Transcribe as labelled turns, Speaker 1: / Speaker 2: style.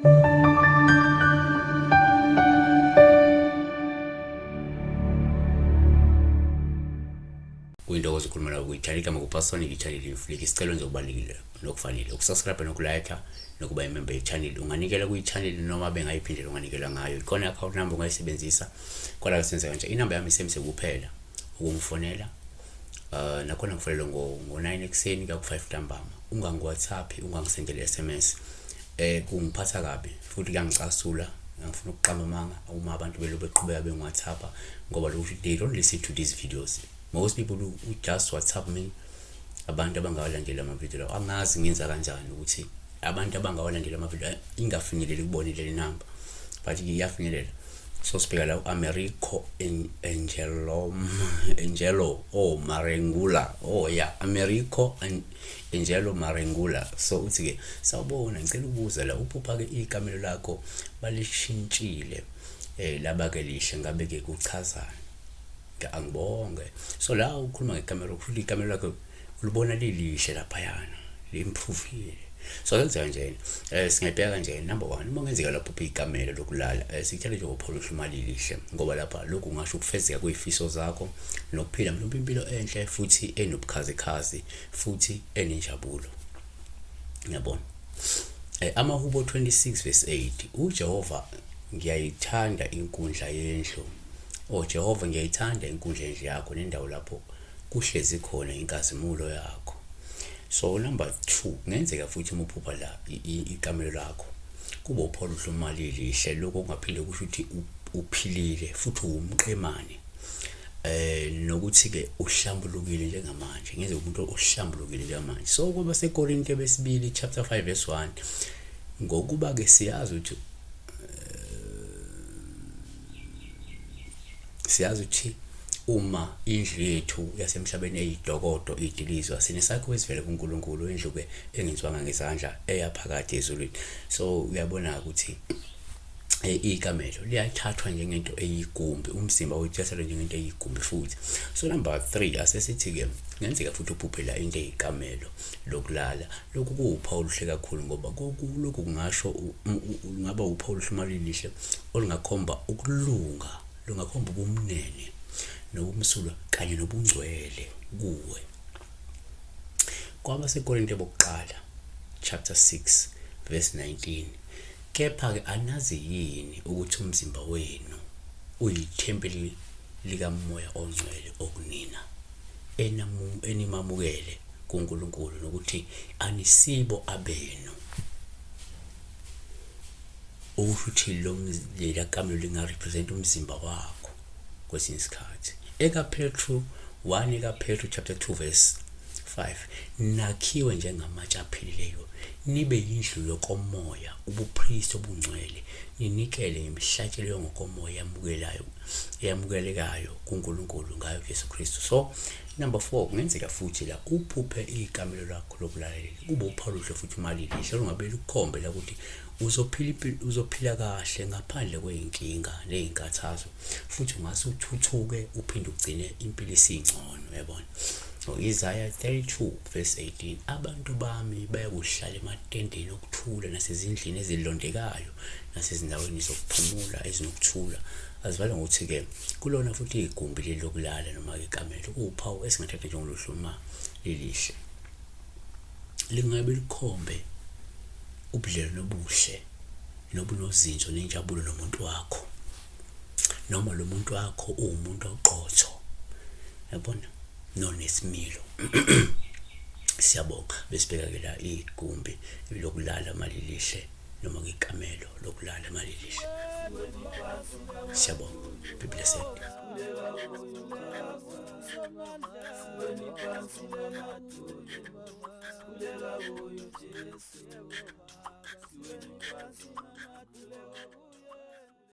Speaker 1: Kuyintokozo ukukhuluma nawe kuyitshali igama kupasonic i-channel imfliki. Isicelo nje ubalulekile nokufanele ukusubscribe nokulike nokuba imember ye-channel. Unganikela kuyi-channel noma bengayiphindela unganikela ngayo. Ikhona i-account number ungayisebenzisa. Kodwa senze kanje, inamba yami isemse kuphela ukungifonela. Nakhona ngifonela ngo9 ekseni ka ku5 ntambama. Ungangi-WhatsApp, ungangisendela SMS. Kungiphatha kabi futhi kuyangicasula. Ngifuna ukuqamba amanga uma abantu beqhubeka bengi-WhatsApp ngoba they don't listen to these videos. Most people who just WhatsApp me abantu abangawalandela ama-video lawo. Angazi ngenza kanjani ukuthi abantu abangawalandela ama-video ingafinyeleli kubona le number, but iyafinyelela. So sibheka la Americo Angelo Marengula. Americo Angelo Marengula. So uthi ke sawubona, ngicela ukubuza la uphupha ke ikamelo lakho balishintshile laba ke lishe ngabe ke kuchazana. Angibonge. So la ukhuluma ngekamera, ukuthi ikamera lakho ulibona lilishe lapha yana li-improve. So senza nje singayibheka kanje. Number 1, uma ngenzeka lapho ikamera lokulala sikuthele nje ukupholisha imali lihle ngoba lapha lokhu ngasho ukufezeka kwezifiso zakho nokuphila mhlawumbe impilo enhle futhi enobukhazikhazi futhi enenjabulo. Ngiyabona. Amahubo 26:8 uJehova ngiyayithanda inkundla yendlu. Jehova ngiyayithanda inkundla yendlu yakho nendawo lapho kuhlezi khona inkazimulo yakho. So number 2, ngenzeka futhi umuphupha la ikamelo lakho kuba upholusha imali lihle, lokho kungaphinde kusho ukuthi uphilile futhi umqemane. Nokuthi ke uhlambulukile njengamanje, ngeze umuntu ohlambulukile njengamanje. So kuba seKorinte besibili chapter 5 verse 1, ngokuba ke siyazi ukuthi uma indlu yethu yasemhlabeni eyidokodo idilizwa, sinesakhiwo esivele kuNkulunkulu, indlu ke engenziwanga ngezandla eyaphakade ezulwini. So uyabona ukuthi ikamelo liyathathwa njengento eyigumbi, umzimba wethathwa njengento eyigumbi futhi. So number 3, asesithi ke ngenzeka futhi uphuphela into eyikamelo lokulala. Lokhu kuwuphawu oluhle kakhulu ngoba lokhu kungasho ngaba uphawu oluhle lihle olungakhomba ukulunga, lungakhomba ubumnene nobumsulwa kanye nobungcwele kuwe. Kwaba seKorinte bokuqala chapter 6 verse 19, kepha ke anazi yini ukuthi umzimba wenu uyithempeli likaMoya oNgcwele okunina enimamukele kuNkulunkulu nokuthi anisibo abenu. Ukuthi lela kamelo lingarepresent umzimba wakho kwesinye isikhathi. EkaPetru 1 EkaPetru chapter 2 verse 5, nakhiwe njengamatshe aphilileyo nibe yindlu yokomoya, ubupriest obungcwele, ninikele imihlatshelo ngokomoya eyamukelekayo kuNkulunkulu ngayo Yesu Kristu. So number 4, kungenzeka futhi la uphuphe ikamelo lakho lokulalela kube uphawu oluhle futhi imali lihle ungabe lukhombe la ukuthi uzophila kahle ngaphandle kweyinkinga nezinkathazo futhi ungase uthuthuke uphinde ugcine impilo esingcono. Uyabona. Isaiah 32 verse 18, abantu bami bayakuhlala ematendeni okuthula nasezindlini ezilondekayo nasezindaweni zokuphumula ezinokuthula. Azivale ngokuthi ke kulona futhi igumbi leli lokulala noma ikamelo kuwuphawu esingathatha njengoluhluma lelihle, lingabe likhombe ubudlelwano obuhle nobunozinzo nenjabulo nomuntu wakho, noma lo muntu wakho uwumuntu oqotho. Yabona, nonesimilo. Siyabonga besibheka ke la igumbi lokulala mali lihle noma ikamelo lokulala mali lihle. Siyabonga. Be blessed. Kuleka